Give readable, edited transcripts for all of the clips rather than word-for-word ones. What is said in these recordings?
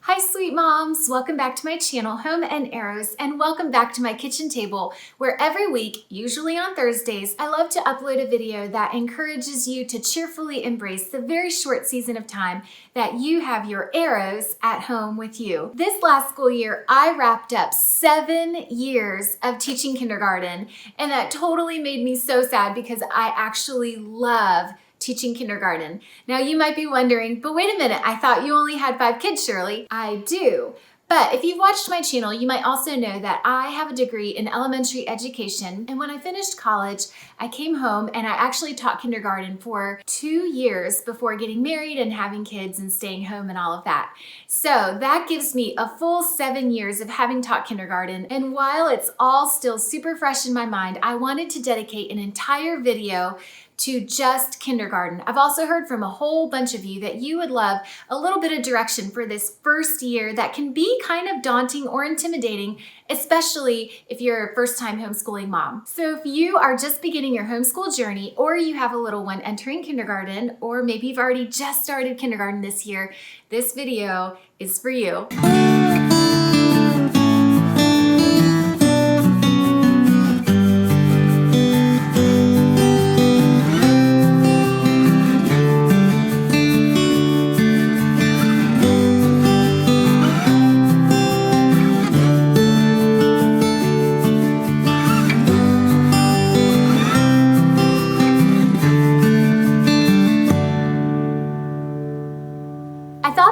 Hi sweet moms, welcome back to my channel Home and Arrows, and welcome back to my kitchen table where every week, usually on Thursdays, I love to upload a video that encourages you to cheerfully embrace the very short season of time that you have your arrows at home with you. This last school year, I wrapped up 7 years of teaching kindergarten, and that totally made me so sad because I actually love teaching kindergarten. Now you might be wondering, but wait a minute, I thought you only had 5 kids, Shirley. I do. But if you've watched my channel, you might also know that I have a degree in elementary education. And when I finished college, I came home and I actually taught kindergarten for 2 years before getting married and having kids and staying home and all of that. So that gives me a full 7 years of having taught kindergarten. And while it's all still super fresh in my mind, I wanted to dedicate an entire video to just kindergarten. I've also heard from a whole bunch of you that you would love a little bit of direction for this first year that can be kind of daunting or intimidating, especially if you're a first-time homeschooling mom. So if you are just beginning your homeschool journey, or you have a little one entering kindergarten, or maybe you've already just started kindergarten this year, this video is for you.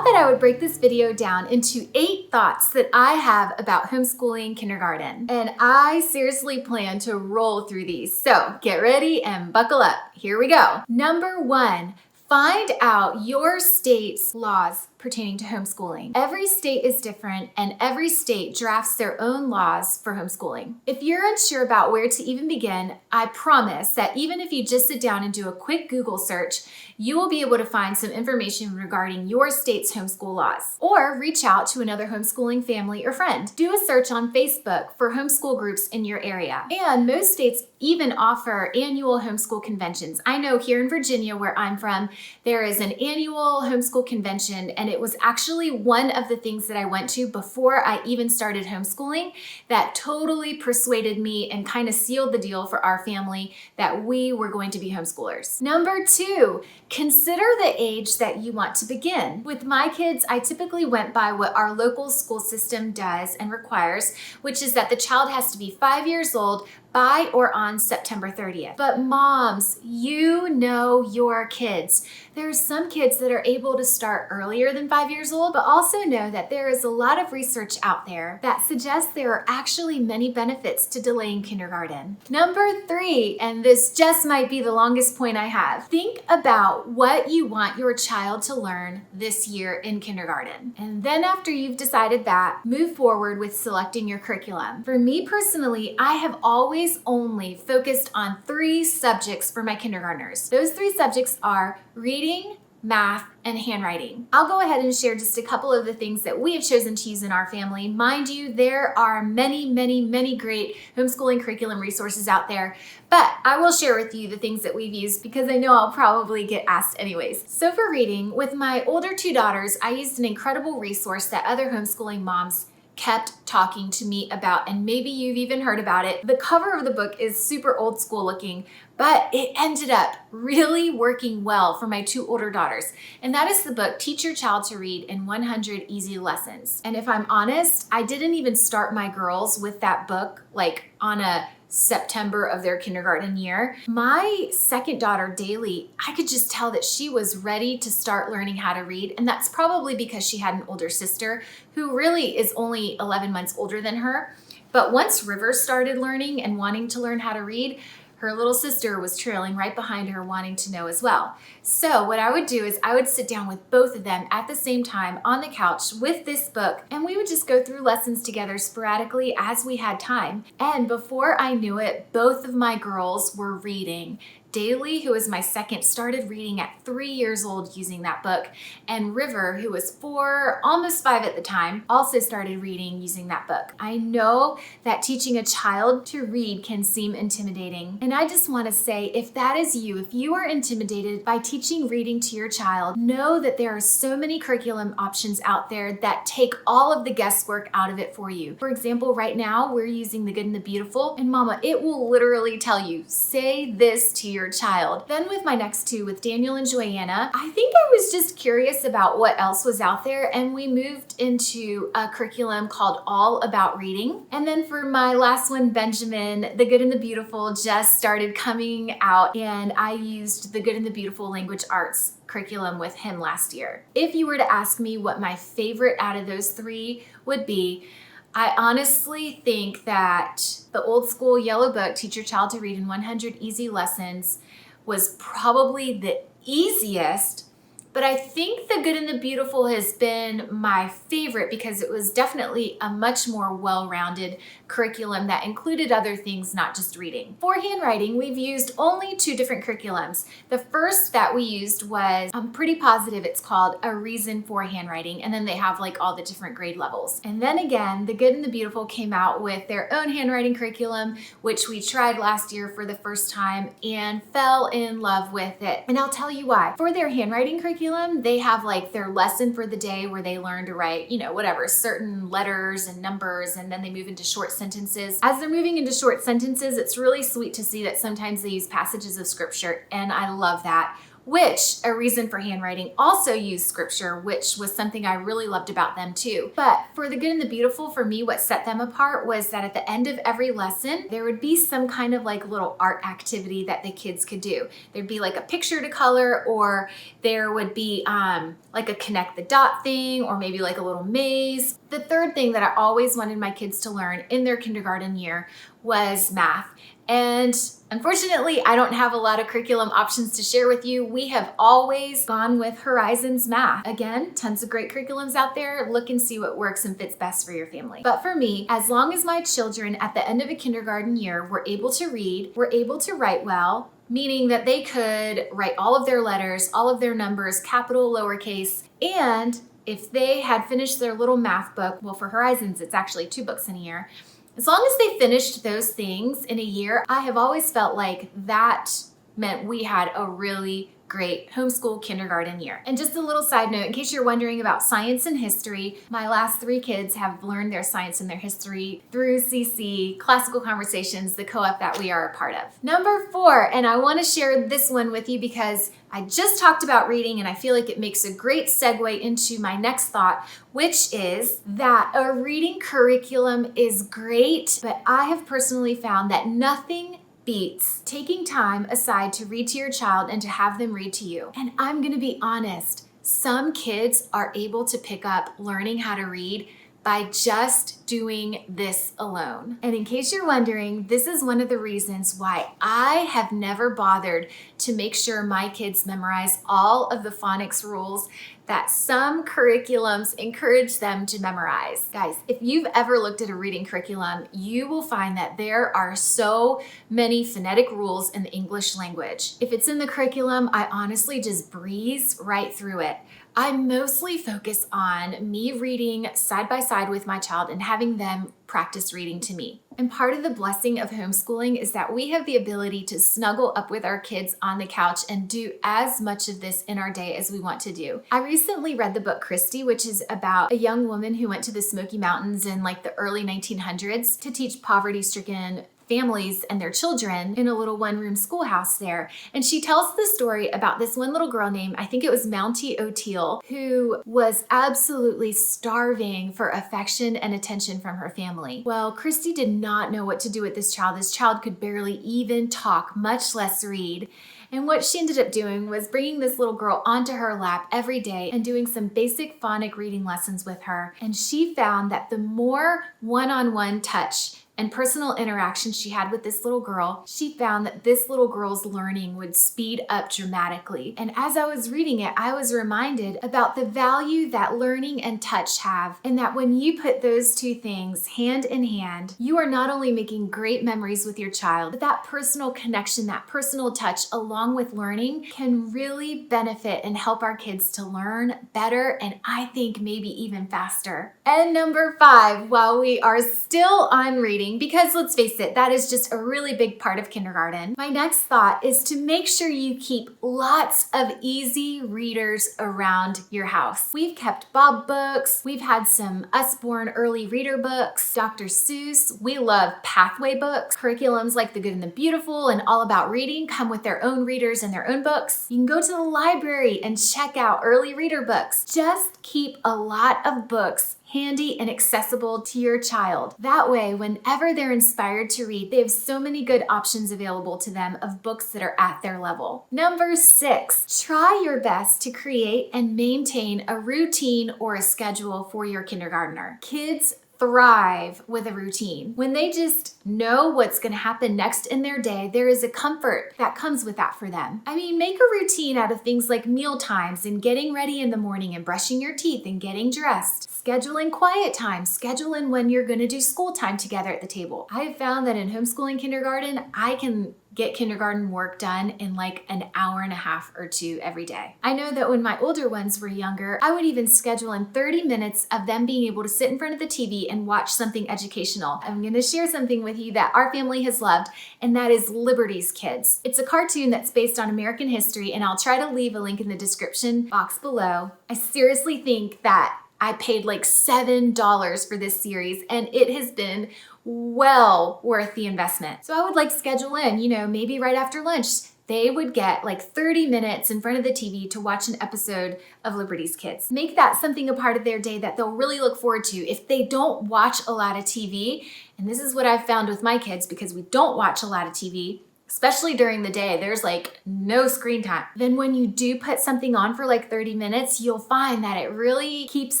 I would break this video down into 8 thoughts that I have about homeschooling kindergarten. And I seriously plan to roll through these. So get ready and buckle up. Here we go. Number 1, find out your state's laws pertaining to homeschooling. Every state is different and every state drafts their own laws for homeschooling. If you're unsure about where to even begin, I promise that even if you just sit down and do a quick Google search, you will be able to find some information regarding your state's homeschool laws. Or reach out to another homeschooling family or friend. Do a search on Facebook for homeschool groups in your area. And most states even offer annual homeschool conventions. I know here in Virginia, where I'm from, there is an annual homeschool convention, and it was actually one of the things that I went to before I even started homeschooling that totally persuaded me and kind of sealed the deal for our family that we were going to be homeschoolers. Number 2, consider the age that you want to begin. With my kids, I typically went by what our local school system does and requires, which is that the child has to be 5 years old by or on September 30th. But moms, you know your kids. There's some kids that are able to start earlier than 5 years old, but also know that there is a lot of research out there that suggests there are actually many benefits to delaying kindergarten. Number 3, and this just might be the longest point I have, think about what you want your child to learn this year in kindergarten. And then after you've decided that, move forward with selecting your curriculum. For me personally, I have always only focused on 3 subjects for my kindergartners. Those 3 subjects are reading, math, and handwriting. I'll go ahead and share just a couple of the things that we have chosen to use in our family. Mind you, there are many great homeschooling curriculum resources out there, but I will share with you the things that we've used because I know I'll probably get asked anyways. So for reading, with my older 2 daughters, I used an incredible resource that other homeschooling moms kept talking to me about, and maybe you've even heard about it. The cover of the book is super old school looking, but it ended up really working well for my 2 older daughters. And that is the book, Teach Your Child to Read in 100 Easy Lessons. And if I'm honest, I didn't even start my girls with that book like on a September of their kindergarten year. My second daughter, Daly, I could just tell that she was ready to start learning how to read. And that's probably because she had an older sister who really is only 11 months older than her. But once River started learning and wanting to learn how to read, her little sister was trailing right behind her wanting to know as well. So what I would do is I would sit down with both of them at the same time on the couch with this book, and we would just go through lessons together sporadically as we had time. And before I knew it, both of my girls were reading Daly, who was my second, started reading at 3 years old using that book. And River, who was 4, almost 5 at the time, also started reading using that book. I know that teaching a child to read can seem intimidating. And I just want to say, if that is you, if you are intimidated by teaching reading to your child, know that there are so many curriculum options out there that take all of the guesswork out of it for you. For example, right now we're using The Good and the Beautiful, and Mama, it will literally tell you, say this to your child. Then with my next two, with Daniel and Joanna, I think I was just curious about what else was out there, and we moved into a curriculum called All About Reading. And then for my last one, Benjamin, The Good and the Beautiful just started coming out, and I used The Good and the Beautiful Language Arts curriculum with him last year. If you were to ask me what my favorite out of those three would be, I honestly think that the old school yellow book, Teach Your Child to Read in 100 Easy Lessons, was probably the easiest. But I think The Good and the Beautiful has been my favorite because it was definitely a much more well-rounded curriculum that included other things, not just reading. For handwriting, we've used only 2 different curriculums. The first that we used was, I'm pretty positive it's called A Reason for Handwriting, and then they have like all the different grade levels. And then again, The Good and the Beautiful came out with their own handwriting curriculum, which we tried last year for the first time and fell in love with it. And I'll tell you why. For their handwriting curriculum, they have like their lesson for the day where they learn to write, whatever, certain letters and numbers, and then they move into short sentences. As they're moving into short sentences, it's really sweet to see that sometimes they use passages of scripture, and I love that. Which, A Reason for Handwriting, also used scripture, which was something I really loved about them too. But for The Good and the Beautiful, for me, what set them apart was that at the end of every lesson, there would be some kind of like little art activity that the kids could do. There'd be like a picture to color, or there would be like a connect the dot thing, or maybe like a little maze. The third thing that I always wanted my kids to learn in their kindergarten year was math. And unfortunately, I don't have a lot of curriculum options to share with you. We have always gone with Horizons Math. Again, tons of great curriculums out there. Look and see what works and fits best for your family. But for me, as long as my children at the end of a kindergarten year were able to read, were able to write well, meaning that they could write all of their letters, all of their numbers, capital, lowercase, and if they had finished their little math book, well, for Horizons, it's actually 2 books in a year. As long as they finished those things in a year, I have always felt like that meant we had a really great homeschool kindergarten year. And just a little side note, in case you're wondering about science and history, my last 3 kids have learned their science and their history through CC, Classical Conversations, the co-op that we are a part of. Number 4, and I want to share this one with you because I just talked about reading and I feel like it makes a great segue into my next thought, which is that a reading curriculum is great, but I have personally found that nothing beats taking time aside to read to your child and to have them read to you. And I'm gonna be honest, some kids are able to pick up learning how to read by just doing this alone. And in case you're wondering, this is one of the reasons why I have never bothered to make sure my kids memorize all of the phonics rules that some curriculums encourage them to memorize. Guys, if you've ever looked at a reading curriculum, you will find that there are so many phonetic rules in the English language. If it's in the curriculum, I honestly just breeze right through it. I mostly focus on me reading side by side with my child and having them practice reading to me. And part of the blessing of homeschooling is that we have the ability to snuggle up with our kids on the couch and do as much of this in our day as we want to do. I recently read the book Christy, which is about a young woman who went to the Smoky Mountains in like the early 1900s to teach poverty-stricken families and their children in a little one-room schoolhouse there. And she tells the story about this one little girl named, I think it was Mountie O'Teal, who was absolutely starving for affection and attention from her family. Well, Christy did not know what to do with this child. This child could barely even talk, much less read. And what she ended up doing was bringing this little girl onto her lap every day and doing some basic phonic reading lessons with her. And she found that the more one-on-one touch and personal interaction she had with this little girl, she found that this little girl's learning would speed up dramatically. And as I was reading it, I was reminded about the value that learning and touch have, and that when you put those two things hand in hand, you are not only making great memories with your child, but that personal connection, that personal touch, along with learning, can really benefit and help our kids to learn better, and I think maybe even faster. And number 5, while we are still on reading, because let's face it, that is just a really big part of kindergarten, my next thought is to make sure you keep lots of easy readers around your house. We've kept Bob books, we've had some Usborne early reader books, Dr. Seuss, we love Pathway books, curriculums like The Good and the Beautiful and All About Reading come with their own readers and their own books. You can go to the library and check out early reader books. Just keep a lot of books handy and accessible to your child. That way, whenever they're inspired to read, they have so many good options available to them of books that are at their level. Number 6, try your best to create and maintain a routine or a schedule for your kindergartner. Kids thrive with a routine. When they just know what's going to happen next in their day, there is a comfort that comes with that for them. I mean, make a routine out of things like meal times and getting ready in the morning and brushing your teeth and getting dressed. Schedule in quiet time. Schedule in when you're going to do school time together at the table. I have found that in homeschooling kindergarten, I can get kindergarten work done in like an hour and a half or 2 every day. I know that when my older ones were younger, I would even schedule in 30 minutes of them being able to sit in front of the TV and watch something educational. I'm going to share something with you that our family has loved, and that is Liberty's Kids. It's a cartoon that's based on American history, and I'll try to leave a link in the description box below. I seriously think that I paid like $7 for this series, and it has been well worth the investment. So I would like schedule in, maybe right after lunch, they would get like 30 minutes in front of the TV to watch an episode of Liberty's Kids. Make that something a part of their day that they'll really look forward to. If they don't watch a lot of TV, and this is what I've found with my kids because we don't watch a lot of TV, especially during the day, there's like no screen time. Then when you do put something on for like 30 minutes, you'll find that it really keeps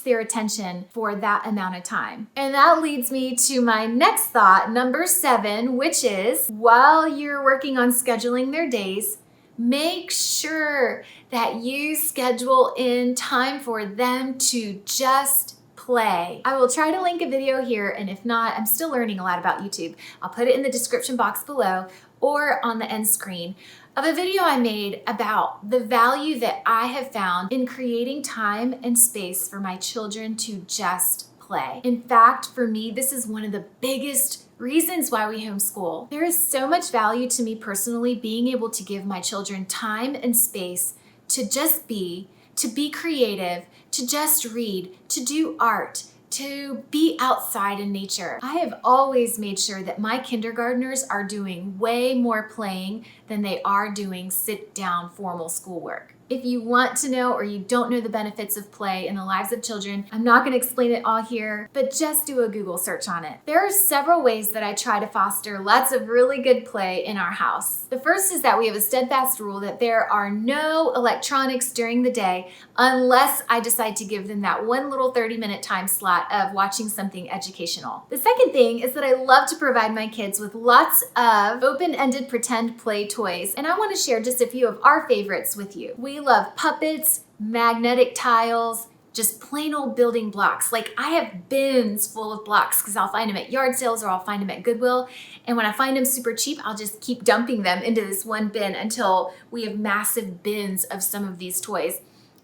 their attention for that amount of time. And that leads me to my next thought, number 7, which is while you're working on scheduling their days, make sure that you schedule in time for them to just play. I will try to link a video here, and if not, I'm still learning a lot about YouTube. I'll put it in the description box below or on the end screen of a video I made about the value that I have found in creating time and space for my children to just play. In fact, for me, this is one of the biggest reasons why we homeschool. There is so much value to me personally being able to give my children time and space to just be, to be creative, to just read, to do art, to be outside in nature. I have always made sure that my kindergartners are doing way more playing than they are doing sit down formal schoolwork. If you want to know or you don't know the benefits of play in the lives of children, I'm not going to explain it all here, but just do a Google search on it. There are several ways that I try to foster lots of really good play in our house. The first is that we have a steadfast rule that there are no electronics during the day unless I decide to give them that one little 30-minute time slot of watching something educational. The second thing is that I love to provide my kids with lots of open-ended pretend play toys, and I want to share just a few of our favorites with you. We love puppets, magnetic tiles, just plain old building blocks. Like I have bins full of blocks because I'll find them at yard sales or I'll find them at Goodwill. And when I find them super cheap, I'll just keep dumping them into this one bin until we have massive bins of some of these toys.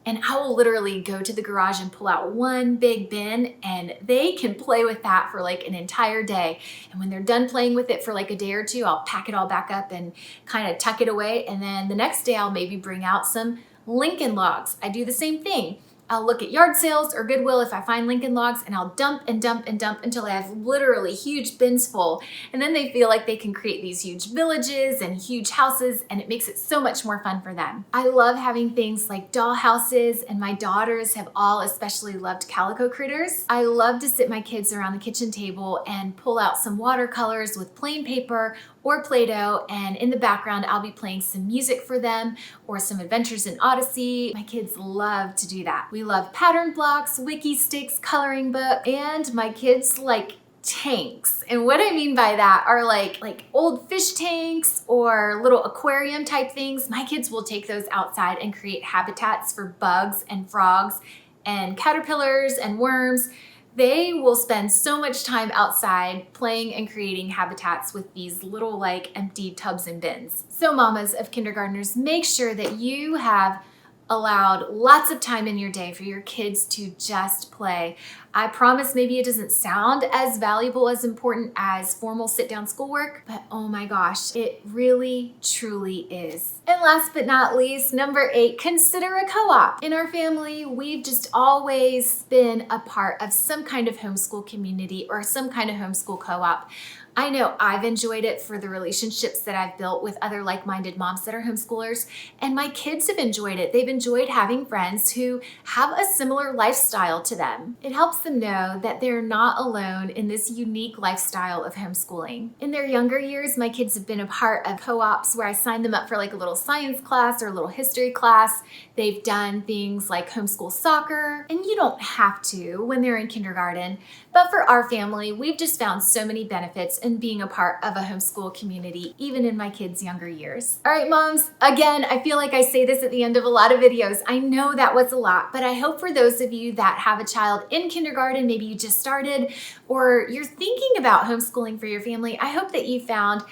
And I will literally go to the garage and pull out one big bin, and they can play with that for like an entire day. And when they're done playing with it for like a day or two, I'll pack it all back up and kind of tuck it away. And then the next day I'll maybe bring out some Lincoln logs. I do the same thing. I'll look at yard sales or Goodwill if I find Lincoln logs, and I'll dump and dump and dump until I have literally huge bins full. And then they feel like they can create these huge villages and huge houses, and it makes it so much more fun for them. I love having things like doll houses, and my daughters have all especially loved calico critters. I love to sit my kids around the kitchen table and pull out some watercolors with plain paper or Play-Doh, and in the background I'll be playing some music for them or some Adventures in Odyssey. My kids love to do that. We love pattern blocks, wiki sticks, coloring book, and my kids like tanks. And what I mean by that are like old fish tanks or little aquarium type things. My kids will take those outside and create habitats for bugs and frogs and caterpillars and worms. They will spend so much time outside playing and creating habitats with these little like empty tubs and bins. So mamas of kindergartners, make sure that you have allowed lots of time in your day for your kids to just play. I promise maybe it doesn't sound as valuable, as important as formal sit-down schoolwork, but oh my gosh, it really, truly is. And last but not least, number 8, consider a co-op. In our family, we've just always been a part of some kind of homeschool community or some kind of homeschool co-op. I know I've enjoyed it for the relationships that I've built with other like-minded moms that are homeschoolers, and my kids have enjoyed it. They've enjoyed having friends who have a similar lifestyle to them. It helps them know that they're not alone in this unique lifestyle of homeschooling. In their younger years, my kids have been a part of co-ops where I signed them up for like a little science class or a little history class. They've done things like homeschool soccer, and you don't have to when they're in kindergarten. But for our family, we've just found so many benefits in being a part of a homeschool community, even in my kids' younger years. All right, moms, again, I feel like I say this at the end of a lot of videos. I know that was a lot, but I hope for those of you that have a child in kindergarten, maybe you just started, or you're thinking about homeschooling for your family, I hope that you found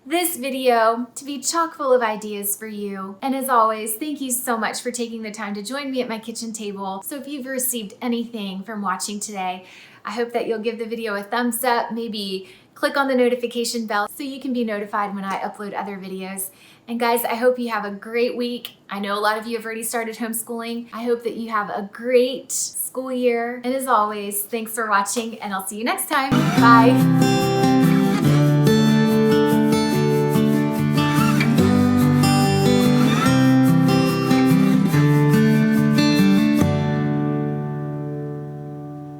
this video to be chock full of ideas for you. And as always, thank you so much for taking the time to join me at my kitchen table. So if you've received anything from watching today, I hope that you'll give the video a thumbs up, maybe click on the notification bell so you can be notified when I upload other videos. And guys, I hope you have a great week. I know a lot of you have already started homeschooling. I hope that you have a great school year. And as always, thanks for watching, and I'll see you next time. Bye.